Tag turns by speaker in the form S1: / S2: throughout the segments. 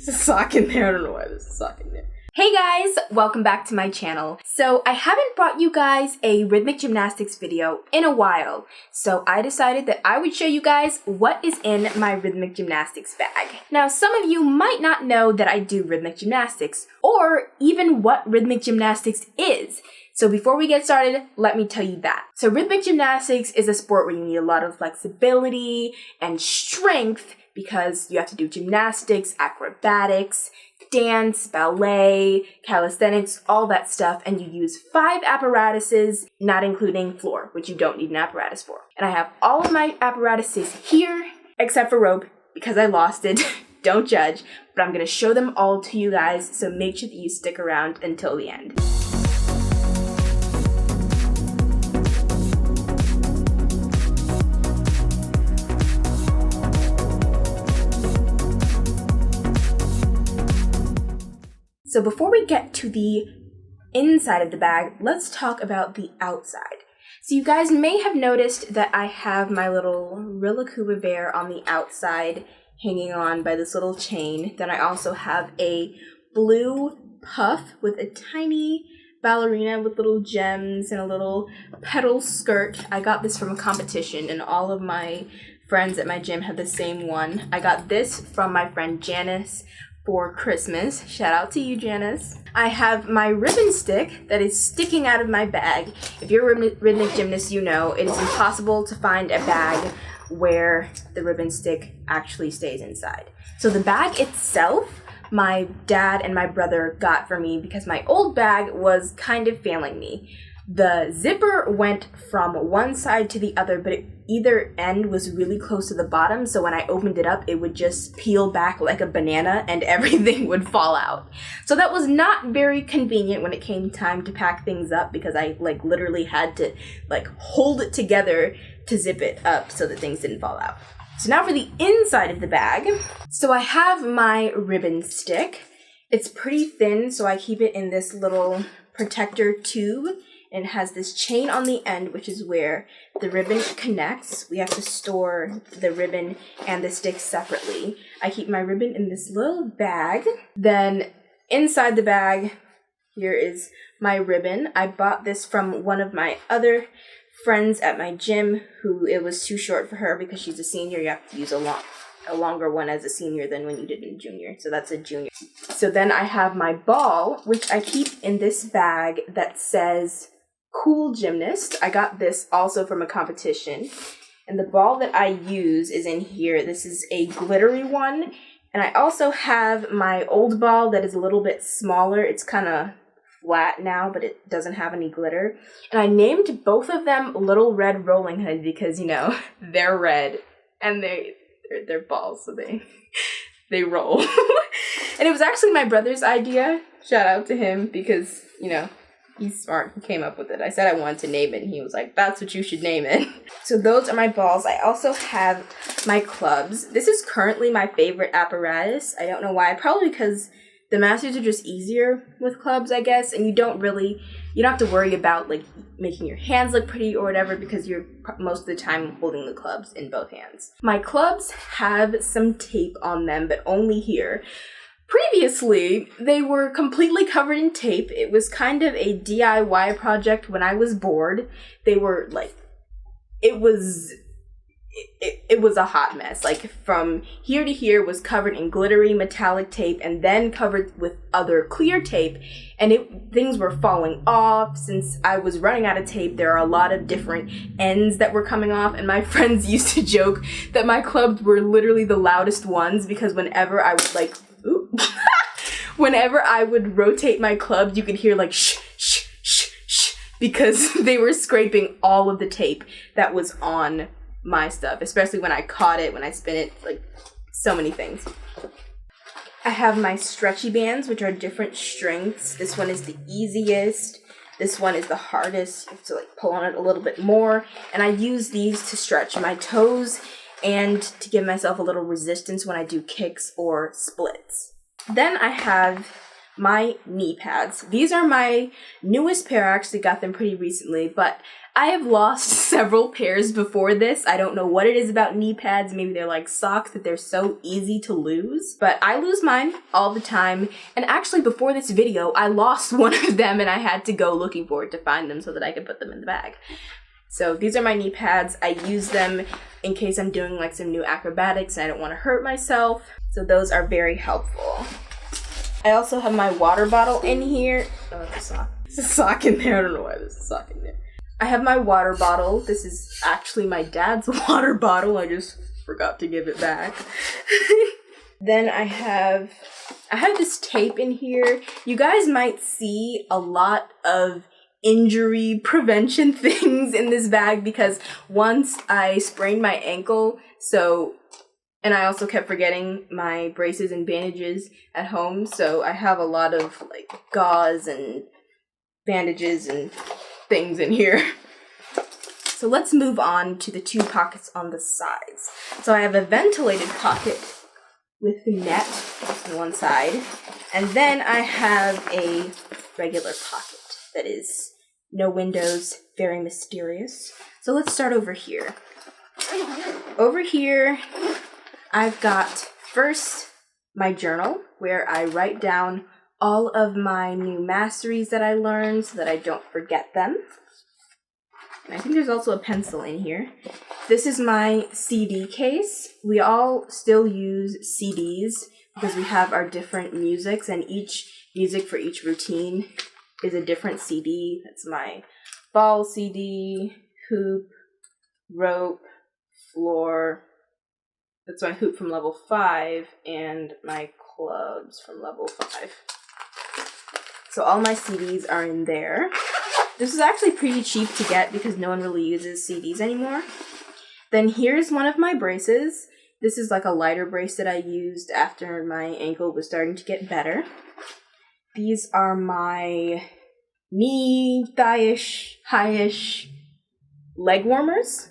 S1: There's a sock in there. I don't know why there's a sock in there. Hey guys, welcome back to my channel. So I haven't brought you guys a rhythmic gymnastics video in a while, so I decided that I would show you guys what is in my rhythmic gymnastics bag. Now, some of you might not know that I do rhythmic gymnastics, or even what rhythmic gymnastics is. So before we get started, let me tell you that. So rhythmic gymnastics is a sport where you need a lot of flexibility and strength because you have to do gymnastics, acrobatics, dance, ballet, calisthenics, all that stuff, and you use 5 apparatuses, not including floor, which you don't need an apparatus for. And I have all of my apparatuses here, except for rope, because I lost it. Don't judge, but I'm gonna show them all to you guys, so make sure that you stick around until the end. So before we get to the inside of the bag, let's talk about the outside. So you guys may have noticed that I have my little Rilacuba bear on the outside hanging on by this little chain. Then I also have a blue puff with a tiny ballerina with little gems and a little petal skirt. I got this from a competition and all of my friends at my gym have the same one. I got this from my friend Janice for Christmas. Shout out to you, Janice. I have my ribbon stick that is sticking out of my bag. If you're a rhythmic gymnast, you know it is impossible to find a bag where the ribbon stick actually stays inside. So the bag itself, my dad and my brother got for me because my old bag was kind of failing me. The zipper went from one side to the other, but either end was really close to the bottom, so when I opened it up, it would just peel back like a banana and everything would fall out. So that was not very convenient when it came time to pack things up because I literally had to hold it together to zip it up so that things didn't fall out. So now for the inside of the bag. So I have my ribbon stick. It's pretty thin, so I keep it in this little protector tube. And it has this chain on the end, which is where the ribbon connects. We have to store the ribbon and the stick separately. I keep my ribbon in this little bag. Then inside the bag, here is my ribbon. I bought this from one of my other friends at my gym who it was too short for her because she's a senior. You have to use a longer one as a senior than when you did in junior. So that's a junior. So then I have my ball, which I keep in this bag that says Cool Gymnast. I got this also from a competition. And the ball that I use is in here. This is a glittery one. And I also have my old ball that is a little bit smaller. It's kind of flat now, but it doesn't have any glitter. And I named both of them Little Red Rolling Hood because, you know, they're red. And they're balls, so they roll. And it was actually my brother's idea. Shout out to him because, you know, he's smart. He came up with it. I said I wanted to name it, and he was like, that's what you should name it. So those are my balls. I also have my clubs. This is currently my favorite apparatus. I don't know why. Probably because the masters are just easier with clubs, I guess, and you don't have to worry about, making your hands look pretty or whatever because you're most of the time holding the clubs in both hands. My clubs have some tape on them, but only here. Previously, they were completely covered in tape. It was kind of a DIY project when I was bored. They were it was a hot mess. From here to here was covered in glittery metallic tape and then covered with other clear tape. And things were falling off. Since I was running out of tape, there are a lot of different ends that were coming off. And my friends used to joke that my clubs were literally the loudest ones because whenever I would whenever I would rotate my clubs, you could hear shh, shh, shh, shh, because they were scraping all of the tape that was on my stuff, especially when I caught it, when I spin it, so many things. I have my stretchy bands, which are different strengths. This one is the easiest. This one is the hardest. You have to pull on it a little bit more. And I use these to stretch my toes and to give myself a little resistance when I do kicks or splits. Then I have my knee pads. These are my newest pair. I actually got them pretty recently, but I have lost several pairs before this. I don't know what it is about knee pads. Maybe they're like socks that they're so easy to lose, but I lose mine all the time. And actually before this video, I lost one of them and I had to go looking for it to find them so that I could put them in the bag. So these are my knee pads. I use them in case I'm doing like some new acrobatics and I don't want to hurt myself. So those are very helpful. I also have my water bottle in here. Oh, there's a sock. There's a sock in there. I don't know why there's a sock in there. I have my water bottle. This is actually my dad's water bottle. I just forgot to give it back. Then I have this tape in here. You guys might see a lot of injury prevention things in this bag because once I sprained my ankle, and I also kept forgetting my braces and bandages at home, so I have a lot of like gauze and bandages and things in here. So let's move on to the two pockets on the sides. So I have a ventilated pocket with the net on one side, and then I have a regular pocket that is no windows, very mysterious. So let's start over here. Over here, I've got first my journal where I write down all of my new masteries that I learned so that I don't forget them. And I think there's also a pencil in here. This is my CD case. We all still use CDs because we have our different musics, and each music for each routine is a different CD. That's my ball CD, hoop, rope, floor. That's my hoop from level 5, and my clubs from level 5. So all my CDs are in there. This is actually pretty cheap to get because no one really uses CDs anymore. Then here's one of my braces. This is like a lighter brace that I used after my ankle was starting to get better. These are my knee, thigh-ish, high-ish leg warmers.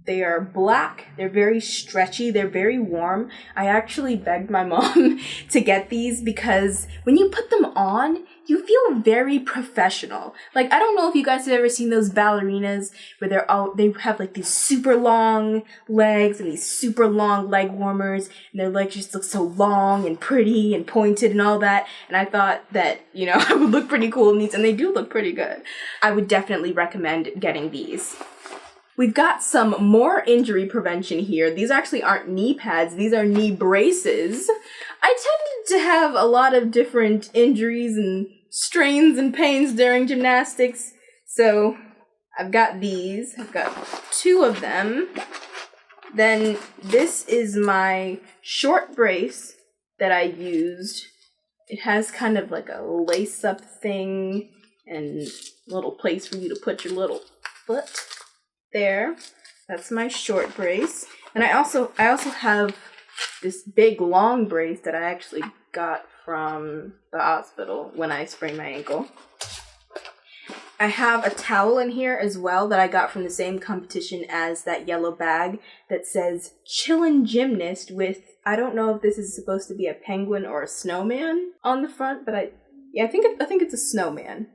S1: They are black, they're very stretchy, they're very warm. I actually begged my mom to get these because when you put them on, you feel very professional. Like, I don't know if you guys have ever seen those ballerinas where they have like these super long legs and these super long leg warmers, and their legs just look so long and pretty and pointed and all that. And I thought that, you know, I would look pretty cool in these, and they do look pretty good. I would definitely recommend getting these. We've got some more injury prevention here. These actually aren't knee pads, these are knee braces. I tended to have a lot of different injuries and strains and pains during gymnastics, so I've got these. I've got 2 of them. Then this is my short brace that I used. It has kind of like a lace-up thing and a little place for you to put your little foot. There, that's my short brace. And I also have this big long brace that I actually got from the hospital when I sprained my ankle. I have a towel in here as well that I got from the same competition as that yellow bag that says Chillin' Gymnast with, I don't know if this is supposed to be a penguin or a snowman on the front, but I think it's a snowman.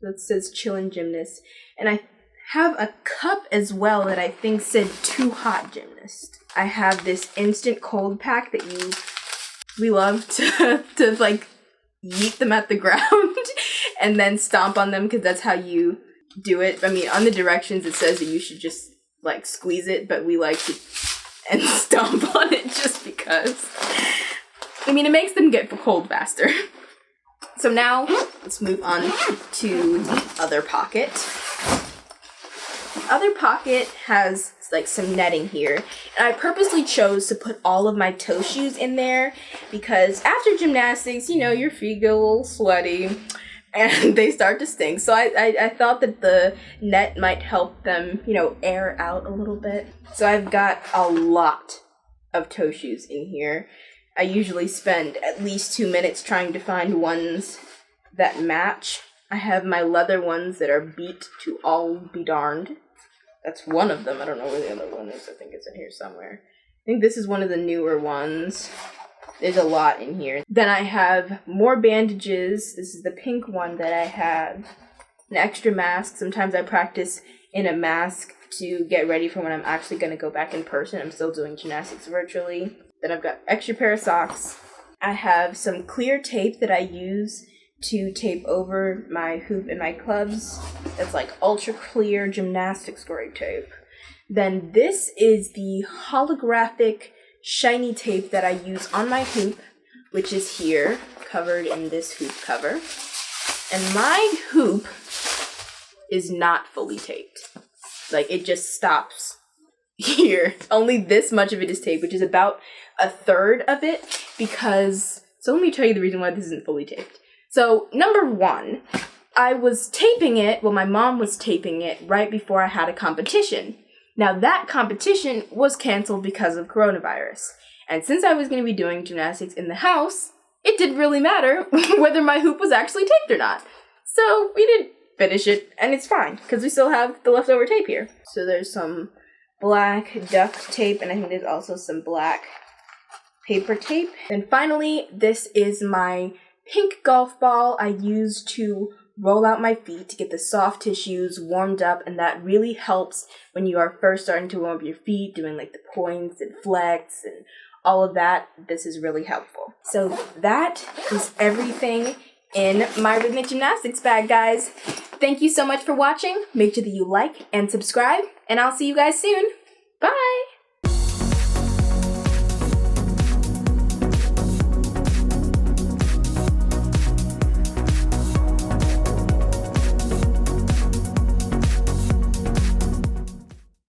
S1: That says Chillin' Gymnast. And I have a cup as well that I think said Too Hot Gymnast. I have this instant cold pack that we love to like yeet them at the ground and then stomp on them because that's how you do it. I mean, on the directions it says that you should just like squeeze it, but we like to and stomp on it just because. I mean, it makes them get cold faster. So now let's move on to the other pocket. The other pocket has like some netting here, and I purposely chose to put all of my toe shoes in there because after gymnastics, you know, your feet get a little sweaty and they start to stink. So I thought that the net might help them, you know, air out a little bit. So I've got a lot of toe shoes in here. I usually spend at least 2 minutes trying to find ones that match. I have my leather ones that are beat to all be darned. That's one of them. I don't know where the other one is. I think it's in here somewhere. I think this is one of the newer ones. There's a lot in here. Then I have more bandages. This is the pink one that I have. An extra mask. Sometimes I practice in a mask to get ready for when I'm actually going to go back in person. I'm still doing gymnastics virtually. Then I've got extra pair of socks. I have some clear tape that I use to tape over my hoop and my clubs. That's like ultra clear gymnastics grade tape. Then this is the holographic shiny tape that I use on my hoop, which is here, covered in this hoop cover. And my hoop is not fully taped. Like, it just stops here. Only this much of it is taped, which is about a third of it, because, so let me tell you the reason why this isn't fully taped. So, number one, I was taping it, well, my mom was taping it right before I had a competition. Now, that competition was canceled because of coronavirus. And since I was going to be doing gymnastics in the house, it didn't really matter whether my hoop was actually taped or not. So, we didn't finish it, and it's fine, because we still have the leftover tape here. So there's some black duct tape, and I think there's also some black paper tape. And finally, this is my pink golf ball I use to roll out my feet to get the soft tissues warmed up, and that really helps when you are first starting to warm up your feet, doing like the points and flex and all of that. This is really helpful. So that is everything in my Rhythmic Gymnastics bag, guys. Thank you so much for watching. Make sure that you like and subscribe, and I'll see you guys soon. Bye!